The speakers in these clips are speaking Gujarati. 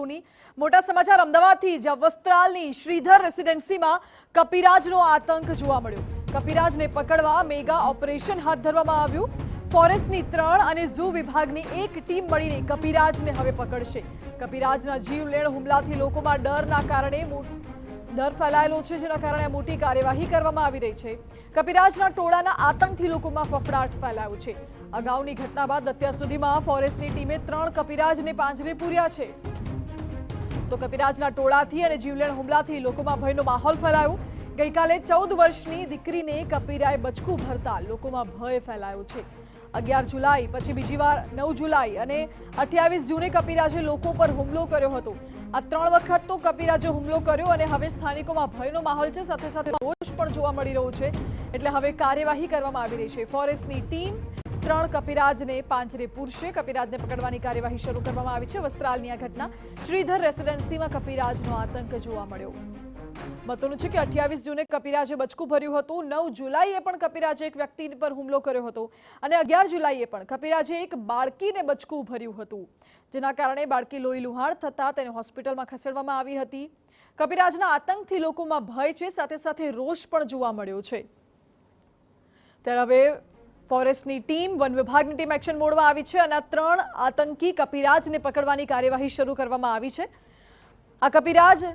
વધુની મોટા સમાચાર અમદાવાદથી જ્યાં વસ્ત્રાલની શ્રીધર રેસિડેન્સીમાં કપિરાજનો આતંક જોવા મળ્યો। કપિરાજને પકડવા મેગા ઓપરેશન હાથ ધરવામાં આવ્યું। ફોરેસ્ટની 3 અને ઝૂ વિભાગની એક ટીમ મળીને કપિરાજને હવે પકડશે। કપિરાજના જીવલેણ હુમલાથી લોકોમાં ડરના કારણે डर फैलायेलो छे, जेना कारणे मोटी कार्यवाही करवामां आवी रही छे। कपिराजना टोळाना आतंकथी लोकोमां फफड़ाट फैलायो छे। अगाउनी घटना बाद अत्यार सुधीमां फॉरेस्टनी टीमे 3 कपिराजने પાંજરે पूर्या छे। तो कपिराजना टोळाथी अने जीवलेण हुमलाथी लोकोमां भयनो माहोल फैलायो। गईकाले 14 वर्षनी दीकरीने कपिराए बचकू भरता लोकोमां भय फैलायो छे। 11 जुलाई पछी बीजी वार 9 जुलाई अने 28 जूने कपिराजे लोको पर हुमलो कर्यो हतो। आ 3 वखत तो कपिराजे हुमलो कर्यो अने हवे स्थानिकोमां भयनो माहोल छे, साथे साथे रोष पण जोवा मळी रह्यो छे। एटले हवे कार्यवाही करवामां आवी रही छे। फॉरेस्टनी टीम 3 कपिराजने પાંજરે पूरशे। कपिराजने पकड़वानी कार्यवाही शरू करवामां आवी छे। वस्त्रालनी आ घटना श्रीधर रेसिडेन्सीमां कपिराजनो आतंक जोवा मळ्यो। महत्वनुं छे के 28 जूने कपिराजे बचकू भर्યું હતું। 9 જુલાઈએ પણ કપિરાજે એક વ્યક્તિ પર હુમલો કર્યો હતો અને 11 જુલાઈએ પણ કપિરાજે એક બાળકીને બચકુ ભર્યું હતું, જેના કારણે બાળકી લોહી લુહાણ થતા તેને હોસ્પિટલમાં ખસેડવામાં આવી હતી। કપિરાજના આતંકથી લોકોમાં ભય છે, સાથે સાથે રોષ પણ જોવા મળ્યો છે। ત્યારે હવે ફોરેસ્ટની ટીમ, વન વિભાગની ટીમ એક્શન મોડમાં આવી છે અને 3 આતંકી કપિરાજને પકડવાની કાર્યવાહી શરૂ કરવામાં આવી છે। આ કપિરાજ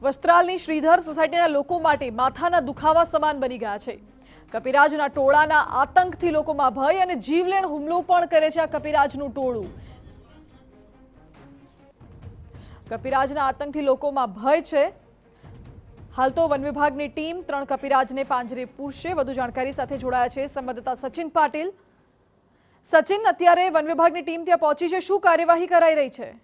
वस्त्रालनी श्रीधर सोसायटीना लोको माटे माथाना दुखावा समान बनी गया छे। कपिराजना टोळाना आतंकथी लोकोमां भय अने जीवलेण हुमलो पण करे छे। आ कपिराजनुं टोळुं कपिराजना आतंकथी लोकोमां भय छे। हाल तो वन विभागनी टीम 3 कपिराजने પાંજરે पूरशे। વધુ જાણકારી સાથે જોડાયા છે સંવાદદાતા સચિન પાટીલ। સચિન, અત્યારે वन विभागनी टीम ત્યાં પહોંચી છે, શું કાર્યવાહી કરાઈ રહી છે?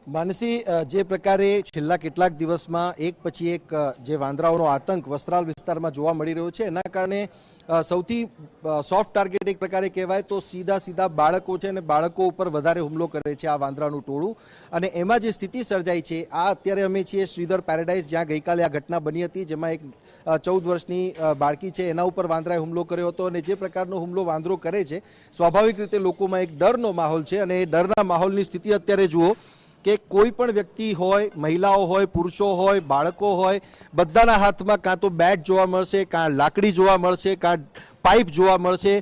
मानसी, जे प्रकारे छेल्ला केटलाक दिवसमां एक पछी एक जे वांदराओनो आतंक वस्त्राल विस्तारमां जोवा मळी रह्यो छे, एना कारणे सौथी सॉफ्ट टार्गेट एक प्रकारे कहेवाय तो सीधा सीधा बाळको छे अने बाळको उपर वधारे हुमलो करे छे आ वांदरानुं टोळुं। अने एमां जे स्थिति सर्जाई छे, आ अत्यारे अमे छीए श्रीधर पेराडाइज, ज्यां गईकाले आ घटना बनी हती, जेमां एक 14 वर्षनी बाळकी छे एना उपर वांदराए हुमलो कर्यो हतो। अने जे प्रकारनो हुमलो वांदरो करे छे, स्वाभाविक रीते लोकोमां एक डरनो माहोल छे अने डરના माहोलनी स्थिति अत्यारे जुओ કે કોઈ પણ વ્યક્તિ હોય, મહિલાઓ હોય, પુરુષો હોય, બાળકો હોય, બધાના હાથમાં કાં તો બેટ જોવા મળશે, કાં લાકડી જોવા મળશે, કાં પાઇપ જોવા મળશે।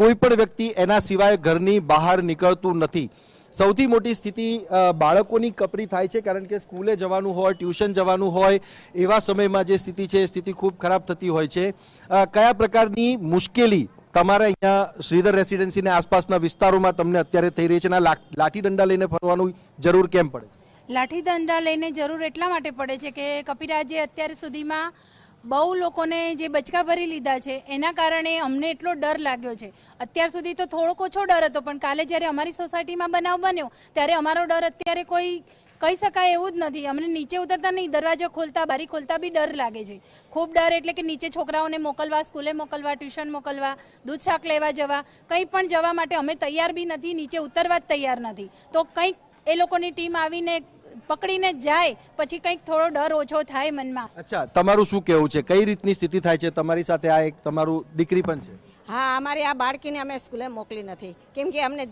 કોઈ પણ વ્યક્તિ એના સિવાય ઘરની બહાર નીકળતું નથી। સૌથી મોટી સ્થિતિ બાળકોની કપરી થાય છે, કારણ કે સ્કૂલે જવાનું હોય, ટ્યુશન જવાનું હોય, એવા સમયમાં જે સ્થિતિ છે એ સ્થિતિ ખૂબ ખરાબ થતી હોય છે। કયા પ્રકારની મુશ્કેલી તમારે અહીંયા શ્રીધર રેસિડેન્સીને આસપાસના વિસ્તારોમાં તમને અત્યારે થઈ રહી છે? લાઠી દંડા લઈને ફરવાનું જરૂર કેમ પડે? લાઠી દંડા લઈને જરૂર એટલા માટે પડે છે કે કપિરાજે અત્યાર સુધીમાં બહુ લોકોને જે બચકા ભરી લીધા છે, એના કારણે અમને એટલો ડર લાગ્યો છે। અત્યાર સુધી તો થોડોક ઓછો ડર હતો, પણ કાલે જ્યારે અમારી સોસાયટીમાં બનાવ બન્યો ત્યારે અમારો ડર અત્યારે કોઈ કહી શકાય એવું જ નથી। અમને નીચે ઉતરતા નહીં, દરવાજો ખોલતા, બારી ખોલતા બી ડર લાગે છે। ખૂબ ડર એટલે કે નીચે છોકરાઓને મોકલવા, સ્કૂલે મોકલવા, ટ્યુશન મોકલવા, દૂધ શાક લેવા જવા, કંઈ પણ જવા માટે અમે તૈયાર બી નથી, નીચે ઉતરવા જ તૈયાર નથી। તો કંઈક એ લોકોની ટીમ આવીને પકડીને જાય પછી કંઈક થોડો ડર ઓછો થાય મનમાં। અચ્છા, તમારું શું કહેવું છે? કઈ રીતની સ્થિતિ થાય છે તમારી સાથે? આ એક તમારું દીકરી પણ છે? हाँ, अमारी आ बाळकीने अमे स्कूले मोकली नथी, केम के अमने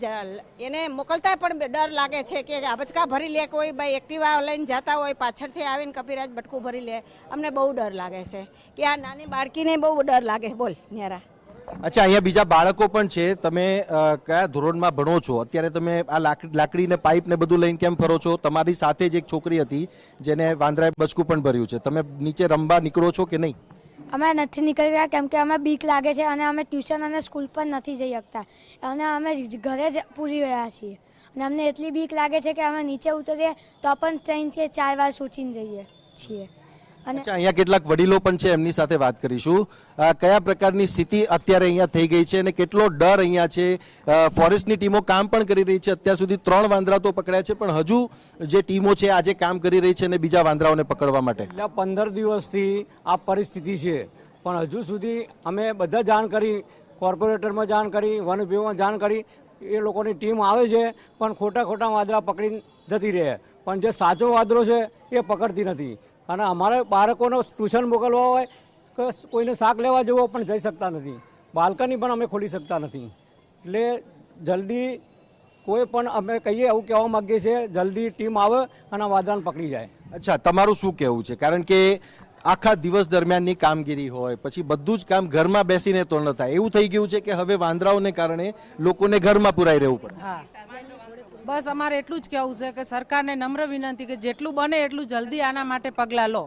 एने मोकलता पण डर लागे छे के बचका भरी ले, कोई भाई एक्टिवा लईने जाता होय, पाछळथी आवीने कपिराज बटकू भरी ले, अमने बहु डर लागे छे के आ नानी बाळकीने बहु डर लागे। बोल न्यारा। अच्छा, અહીંયા બીજા બાળકો પણ છે। તમે કયા ધોરણમાં ભણો છો? અત્યારે તમે આ લાકડી ને પાઇપ ને બધું લઈને કેમ ફરો છો? તમારી સાથે જ એક છોકરી હતી જેને વાંદરાએ બચકું પણ ભર્યું છે, તમે નીચે રમવા નીકળો છો કે નહીં? અમે નથી નીકળી રહ્યા કેમ કે અમે બીક લાગે છે અને અમે ટ્યુશન અને સ્કૂલ પર નથી જઈ શકતા અને અમે ઘરે જ પૂરી રહ્યા છીએ અને અમને એટલી બીક લાગે છે કે અમે નીચે ઉતરીએ તો પણ 3 થી 4 વાર સોચીને જઈએ છીએ। अच्छा, અહીંયા કેટલાક વડીલો પણ છે, એમની સાથે વાત કરીશું। કયા પ્રકારની સ્થિતિ અત્યારે અહીંયા થઈ ગઈ છે અને કેટલો ડર અહીંયા છે? ફોરેસ્ટની ટીમો કામ પણ કરી રહી છે। અત્યાર સુધી 3 વાંદરા તો પકડ્યા છે, પણ હજુ જે ટીમો છે આજે કામ કરી રહી છે અને બીજા વાંદરાઓને પકડવા માટે। છેલ્લા 15 દિવસથી આ પરિસ્થિતિ છે, પણ હજુ સુધી અમે બધા જાણ કરી, કોર્પોરેટરમાં જાણ કરી, વન વિભાગમાં જાણ કરી, એ લોકોની ટીમ આવે છે પણ ખોટા ખોટા વાંદરા પકડીને જતી રહે, પણ જે સાચો વાંદરો છે એ પકડતી નથી। અને અમારે બાળકોને ટ્યુશન મોકલવા હોય કે કોઈને શાક લેવા જવો પણ જઈ શકતા નથી। બાલ્કની પણ અમે ખોલી શકતા નથી. એટલે જલ્દી કોઈ પણ અમે કહીએ એવું કહેવા માગીએ છીએ, જલ્દી ટીમ આવે અને વાંદરાને પકડી જાય. અચ્છા, તમારું શું કહેવું છે? કારણ કે આખા દિવસ દરમિયાનની કામગીરી હોય પછી બધું જ કામ ઘરમાં બેસીને તો ન થાય, એવું થઈ ગયું છે કે હવે વાંદરાઓને કારણે લોકોને ઘરમાં પુરાઈ રહેવું પડે. હા, બસ અમારે એટલું જ કહેવું છે કે સરકારને નમ્ર વિનંતી કે જેટલું બને એટલું જલ્દી આના માટે પગલાં લો,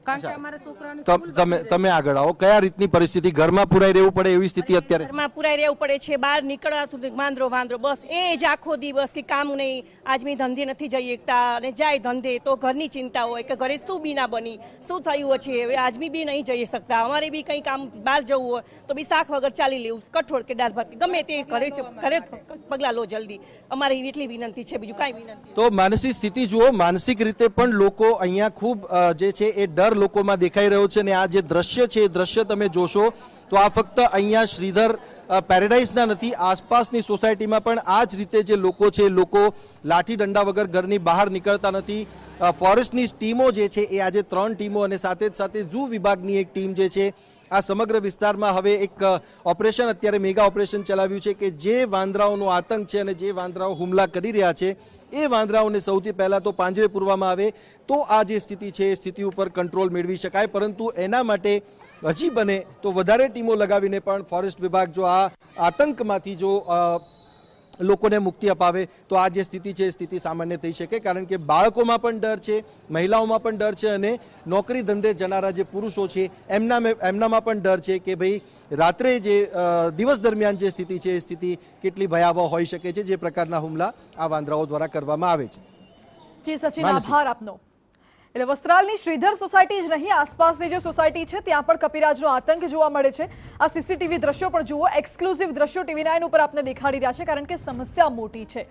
કારણ કે અમારા છોકરાઓની તમે આગળ આવો. કયા રીતની પરિસ્થિતિ? ઘરમાં પુરાઈ રહેવું પડે એવી સ્થિતિ અત્યારે? ઘરમાં પુરાઈ રહેવું પડે છે, બહાર નીકળવા વાંદરો વાંદરો, બસ એ જ આખો દિવસ કે કામ નહીં, આજમી ધંધે નથી જઈ શકતા અને જાય ધંધે તો ઘરની ચિંતા હોય કે ઘરે શું બી ના બની, શું થયું છે, હવે આજમી બી નહીં જઈ શકતા, અમારે બી કંઈ કામ બહાર જવું હોય તો બી શાક વગર ચાલી લેવું, કઠોળ કે દાળ ભાત ગમે તે ઘરે પગલાં લો જલ્દી, અમારી એટલી વિનંતી છે, બીજું કાંઈ વિનંતી. તો માનસિક સ્થિતિ જુઓ, માનસિક રીતે પણ લોકો અહીંયા ખૂબ જે છે એ ડર લોકોમાં દેખાઈ રહ્યો છે. અને આ જે દ્રશ્ય છે એ દ્રશ્ય તમે જોશો તો આ ફક્ત અહીંયા શ્રીધર પેરેડાઇઝના નથી, આસપાસની સોસાયટીમાં પણ આ જ રીતે જે લોકો છે, લોકો લાઠી દંડા વગર ઘરની બહાર નીકળતા નથી. ફોરેસ્ટની ટીમો જે છે એ આજે 3 ટીમો અને સાથે જ સાથે ઝૂ વિભાગની એક ટીમ જે છે આ સમગ્ર વિસ્તારમાં હવે એક ઓપરેશન, અત્યારે મેગા ઓપરેશન ચલાવ્યું છે કે જે વાંદરાઓનો આતંક છે અને જે વાંદરાઓ હુમલા કરી રહ્યા છે એ વાંદરાઓને સૌથી પહેલા તો પાંજરે પૂરવામાં આવે તો આ જે સ્થિતિ છે એ સ્થિતિ ઉપર કંટ્રોલ મેળવી શકાય. પરંતુ એના માટે હજી બને તો વધારે ટીમો લગાવીને પણ ફોરેસ્ટ વિભાગ જો આ આતંકમાંથી જો લોકોને મુક્તિ અપાવે તો આ જે સ્થિતિ છે એ સ્થિતિ સામાન્ય થઈ શકે. કારણ કે બાળકોમાં પણ ડર છે, મહિલાઓમાં પણ ડર છે અને નોકરી ધંધે જનારા જે પુરુષો છે એમનામાં પણ ડર છે કે ભાઈ રાત્રે જે દિવસ દરમિયાન જે સ્થિતિ છે એ સ્થિતિ કેટલી ભયાવહ હોઈ શકે છે જે પ્રકારના હુમલા આ વાંદરાઓ દ્વારા કરવામાં આવે છે. જી સચિન, આભાર આપનો. એટલે વસ્ત્રાલની શ્રીધર સોસાયટી જ નહીં, આસપાસની જે સોસાયટી છે ત્યાં પણ કપિરાજનો આતંક જોવા મળે છે. આ સીસીટીવી દ્રશ્યો પણ જુઓ, એક્સક્લુઝિવ દ્રશ્યો TV9 ઉપર આપને દેખાડી રહ્યા છે, કારણ કે સમસ્યા મોટી છે.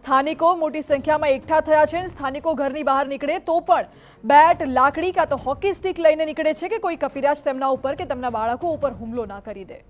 સ્થાનિકો મોટી સંખ્યામાં એકઠા થયા છે. સ્થાનિકો ઘરની બહાર નીકળે તો પણ બેટ, લાકડી કાં તો હોકી સ્ટિક લઈને નીકળે છે કે કોઈ કપિરાજ તેમના ઉપર કે તેમના બાળકો ઉપર હુમલો ના કરી દે.